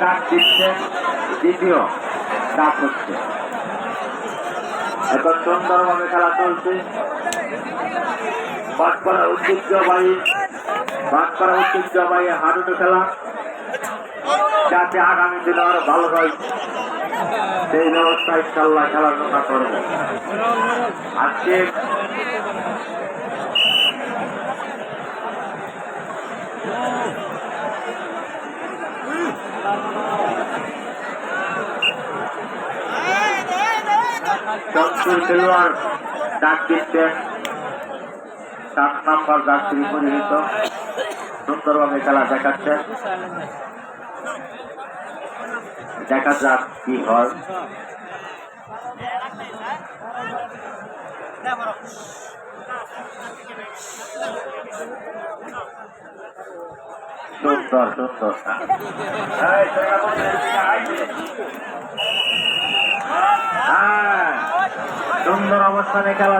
ডাক দিচ্ছে, দ্বিতীয় ডাক হচ্ছে। এখন সুন্দরভাবে খেলা চলছে। বাঁশপাড়া ঐতিহ্যবাহী হাডুডু খেলা, যাতে আগামী দিনে আরো ভালো হয় সেই ব্যবস্থা ইনশাল্লাহ খেলাধুলা করবো। আজকে চঞ্চল খেলোয়াড় ডাক দিচ্ছেন, 7 নম্বর যাত্রী পরিহিত, সুন্দরভাবে খেলা দেখাচ্ছেন। দেখা যাক কি হয়। সুন্দর সুন্দর সুন্দর অবস্থানে খেলা।